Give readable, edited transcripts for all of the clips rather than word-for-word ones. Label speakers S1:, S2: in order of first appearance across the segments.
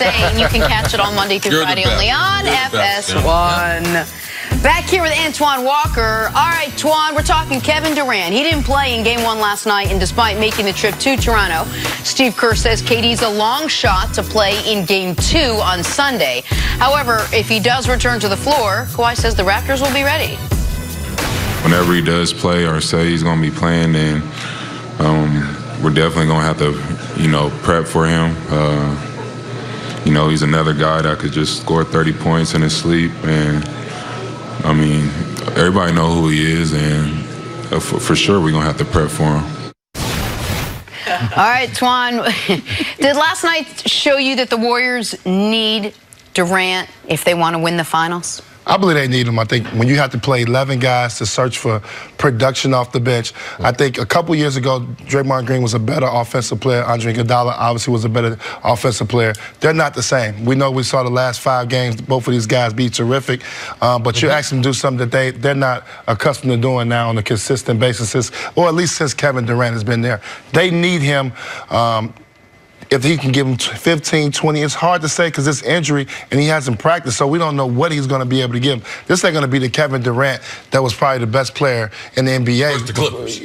S1: And you can catch it on Monday through Friday only on FS1. Back here with Antoine Walker. All right, Twan, we're talking Kevin Durant. He didn't play in Game 1 last night, and despite making the trip to Toronto, Steve Kerr says KD's a long shot to play in Game 2 on Sunday. However, if he does return to the floor, Kawhi says the Raptors will be ready.
S2: Whenever he does play or say he's going to be playing, then we're definitely going to have to, prep for him. He's another guy that could just score 30 points in his sleep. And, everybody know who he is, and for sure we're going to have to prep for him.
S1: All right, Twan, did last night show you that the Warriors need Durant if they want to win the finals?
S3: I believe they need him. I think when you have to play 11 guys to search for production off the bench, I think a couple years ago, Draymond Green was a better offensive player. Andre Iguodala obviously was a better offensive player. They're not the same. We know we saw the last 5 games, both of these guys be terrific, but you ask them to do something that they're not accustomed to doing now on a consistent basis, or at least since Kevin Durant has been there. They need him. If he can give him 15, 20, it's hard to say because it's injury and he hasn't practiced, so we don't know what he's going to be able to give him. This ain't going to be the Kevin Durant that was probably the best player in the NBA.
S4: The Clippers.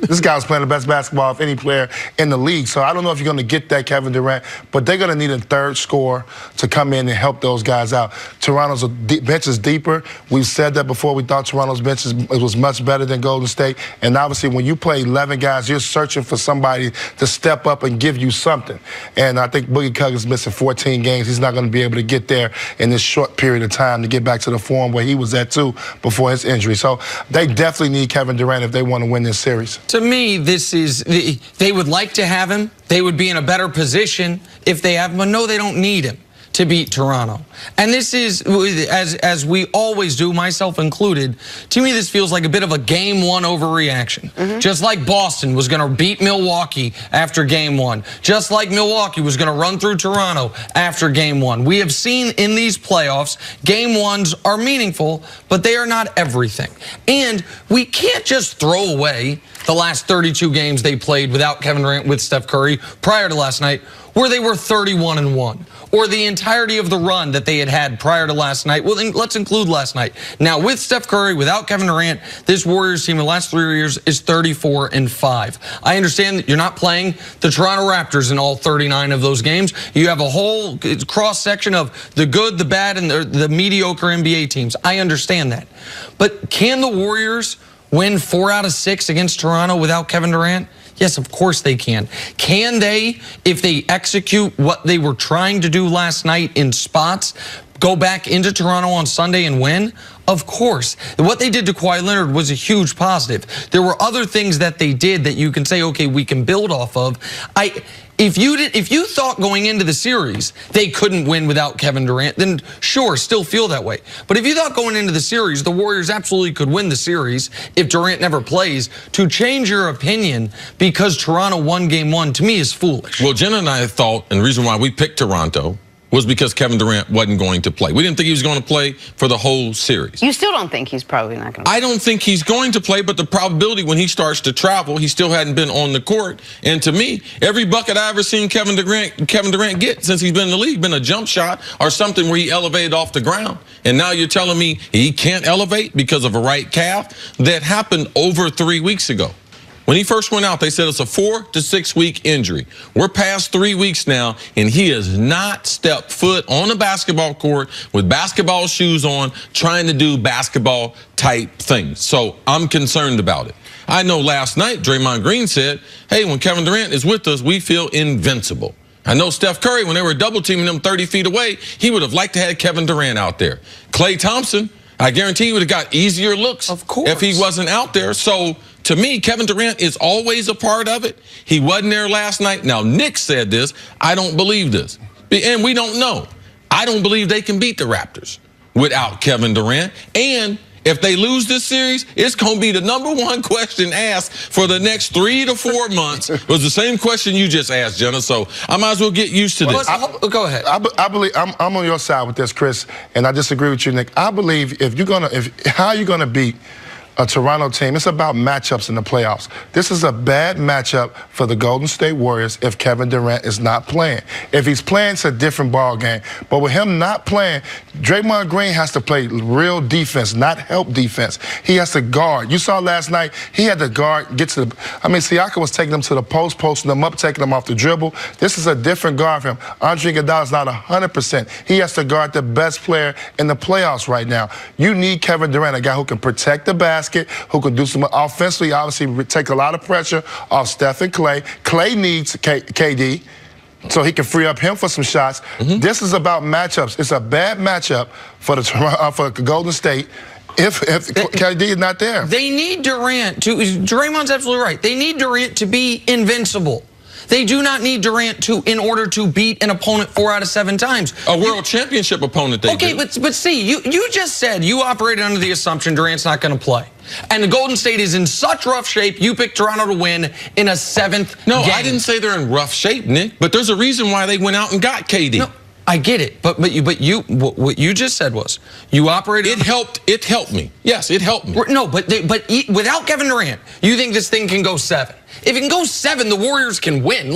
S3: This guy was playing the best basketball of any player in the league, so I don't know if you're going to get that Kevin Durant, but they're going to need a third scorer to come in and help those guys out. Toronto's bench is deeper. We've said that before. We thought Toronto's bench was much better than Golden State, and obviously when you play 11 guys, you're searching for somebody to step up and give you something. And I think Boogie Cousins missing 14 games. He's not going to be able to get there in this short period of time to get back to the form where he was at too before his injury. So they definitely need Kevin Durant if they want to win this series.
S5: To me, they would like to have him. They would be in a better position if they have him, but no, they don't need him to beat Toronto. And this is, as we always do, myself included, to me this feels like a bit of a Game 1 overreaction. Just like Boston was going to beat Milwaukee after Game 1. Just like Milwaukee was going to run through Toronto after Game 1. We have seen in these playoffs, Game 1s are meaningful, but they are not everything. And we can't just throw away the last 32 games they played without Kevin Durant with Steph Curry prior to last night, where they were 31-1, or the entirety of the run that they had prior to last night. Well, then let's include last night. Now, with Steph Curry, without Kevin Durant, this Warriors team in the last 3 years is 34-5. I understand that you're not playing the Toronto Raptors in all 39 of those games. You have a whole cross-section of the good, the bad, and the mediocre NBA teams. I understand that. But can the Warriors win 4 out of 6 against Toronto without Kevin Durant? Yes, of course they can. Can they, if they execute what they were trying to do last night in spots, go back into Toronto on Sunday and win? Of course. What they did to Kawhi Leonard was a huge positive. There were other things that they did that you can say, okay, we can build off of. If you thought going into the series they couldn't win without Kevin Durant, then sure, still feel that way. But if you thought going into the series the Warriors absolutely could win the series if Durant never plays, to change your opinion because Toronto won Game 1 to me is foolish.
S4: Well, Jenna and I thought, and the reason why we picked Toronto was because Kevin Durant wasn't going to play. We didn't think he was going to play for the whole series.
S1: You still don't think he's probably not going to play?
S4: I don't think he's going to play, but the probability when he starts to travel, he still hadn't been on the court. And to me, every bucket I ever seen Kevin Durant get since he's been in the league been a jump shot or something where he elevated off the ground. And now you're telling me he can't elevate because of a right calf? That happened over 3 weeks ago. When he first went out, they said it's a 4 to 6 week injury. We're past 3 weeks now, and he has not stepped foot on a basketball court with basketball shoes on, trying to do basketball type things. So I'm concerned about it. I know last night Draymond Green said, hey, when Kevin Durant is with us, we feel invincible. I know Steph Curry, when they were double teaming him 30 feet away, he would have liked to have Kevin Durant out there. Klay Thompson, I guarantee he would have got easier looks if he wasn't out there. So to me, Kevin Durant is always a part of it. He wasn't there last night. Now, Nick said this. I don't believe this. And we don't know. I don't believe they can beat the Raptors without Kevin Durant. And if they lose this series, it's going to be the #1 question asked for the next 3 to 4 months. It was the same question you just asked, Jenna, so I might as well get used to this.
S5: Go ahead.
S3: I believe I'm on your side with this, Chris, and I disagree with you, Nick. I believe how are you going to beat a Toronto team, it's about matchups in the playoffs. This is a bad matchup for the Golden State Warriors if Kevin Durant is not playing. If he's playing, it's a different ball game. But with him not playing, Draymond Green has to play real defense, not help defense. He has to guard. You saw last night, he had to guard, get to the, Siakam was taking them to the post, posting them up, taking them off the dribble. This is a different guard for him. Andre Iguodala is not 100%. He has to guard the best player in the playoffs right now. You need Kevin Durant, a guy who can protect the basket, who can do some offensively, obviously take a lot of pressure off Steph and Clay. Clay needs KD, so he can free up him for some shots. This is about matchups. It's a bad matchup for the Golden State if KD is not there.
S5: They need Durant to. Draymond's absolutely right. They need Durant to be invincible. They do not need Durant in order to beat an opponent 4 out of 7 times.
S4: A world championship opponent, they do.
S5: But see, you just said you operated under the assumption Durant's not going to play. And the Golden State is in such rough shape, you picked Toronto to win in a 7th
S4: No,
S5: game.
S4: I didn't say they're in rough shape, Nick, but there's a reason why they went out and got KD.
S5: No, I get it, but what you just said was you operated.
S4: It helped me. Yes, it helped me.
S5: No, but without Kevin Durant, you think this thing can go 7? If it can go 7, the Warriors can win.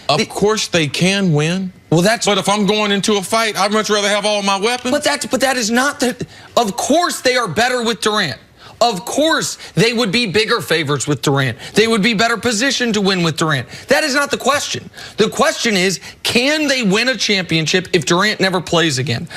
S4: Of course they can win.
S5: Well,
S4: but if I'm going into a fight, I'd much rather have all my weapons.
S5: But that is not the. Of course they are better with Durant. Of course, they would be bigger favorites with Durant. They would be better positioned to win with Durant. That is not the question. The question is, can they win a championship if Durant never plays again?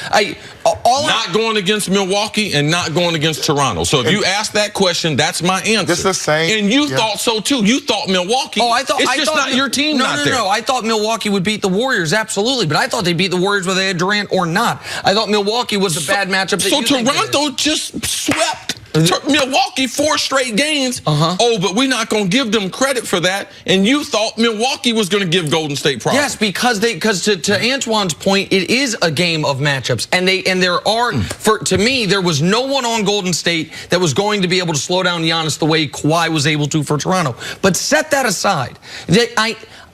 S5: Not
S4: going against Milwaukee and not going against Toronto. So if you ask that question, that's my answer.
S3: It's the same.
S4: And you thought so too. You thought Milwaukee.
S5: Oh, I thought
S4: it's just not your team.
S5: No. I thought Milwaukee would beat the Warriors, absolutely. But I thought they'd beat the Warriors whether they had Durant or not. I thought Milwaukee was the bad matchup.
S4: So Toronto just swept Milwaukee 4 straight games. Oh, but we're not going to give them credit for that. And you thought Milwaukee was going to give Golden State problems.
S5: Yes, because to Antoine's point, it is a game of matchups, and there are to me there was no one on Golden State that was going to be able to slow down Giannis the way Kawhi was able to for Toronto. But set that aside,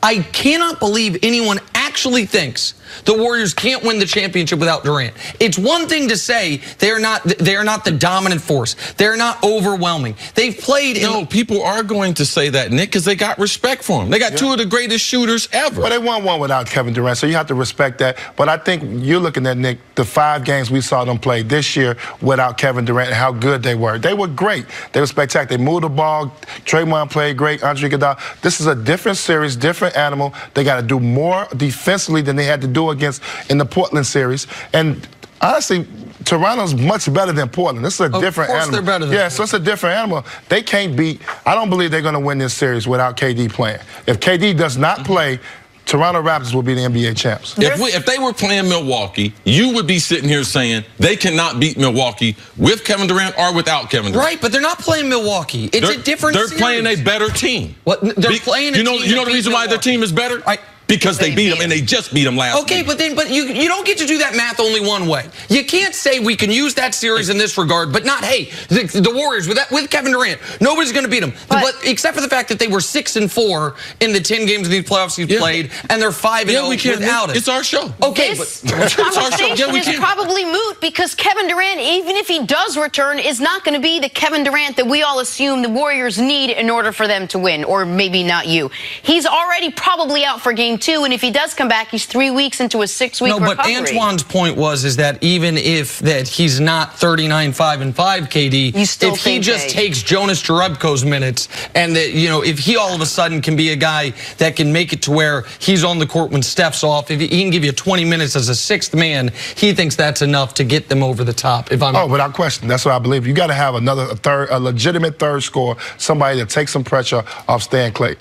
S5: I cannot believe anyone actually thinks the Warriors can't win the championship without Durant. It's one thing to say they are not the dominant force. They're not overwhelming. They've played.
S4: No, people are going to say that, Nick, because they got respect for him. They got 2 of the greatest shooters ever.
S3: Well, they won 1 without Kevin Durant, so you have to respect that. But I think you're looking at, Nick, the 5 games we saw them play this year without Kevin Durant and how good they were. They were great. They were spectacular. They moved the ball. Draymond played great. Andre Iguodala. This is a different series, different animal. They got to do more defensively than they had to do against in the Portland series. And honestly, Toronto's much better than Portland. This is a different animal.
S5: They're better than
S3: so it's a different animal. They can't beat. I don't believe they're going to win this series without KD playing. If KD does not play, Toronto Raptors will be the NBA champs.
S4: If they were playing Milwaukee, you would be sitting here saying they cannot beat Milwaukee with Kevin Durant or without Kevin Durant.
S5: Right, but they're not playing Milwaukee. It's a different series.
S4: They're playing a better team.
S5: What? They're playing a team.
S4: You know the reason why their team is better? Because they beat them, and they just beat them last week.
S5: But you don't get to do that math only one way. You can't say we can use that series in this regard, but not, hey, the Warriors with Kevin Durant, nobody's going to beat them. But except for the fact that they were 6-4 in the 10 games of these playoffs he's played, and they're 5-0 without it.
S4: It's our show.
S1: Okay, this conversation is probably moot because Kevin Durant, even if he does return, is not going to be the Kevin Durant that we all assume the Warriors need in order for them to win, or maybe not you. He's already probably out for game 2, and if he does come back, he's 3 weeks into a 6-week recovery.
S5: No, but Antoine's point is that even if he's not 39-5-5 KD, if he just takes Jonas Jerebko's minutes, and that if he all of a sudden can be a guy that can make it to where he's on the court when Steph's off, if he can give you 20 minutes as a 6th man, he thinks that's enough to get them over the top.
S3: Without question, that's what I believe. You got to have a legitimate third scorer, somebody that takes some pressure off Stan Klay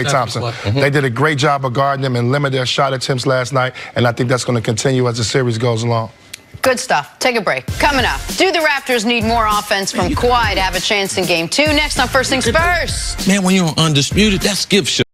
S3: Thompson. They did a great job of guarding them and limit their shot attempts last night, and I think that's going to continue as the series goes along.
S1: Good stuff. Take a break. Coming up, do the Raptors need more offense from Kawhi to have a chance in game 2? Next on First Things First.
S4: Man, when you're undisputed, that's give shit.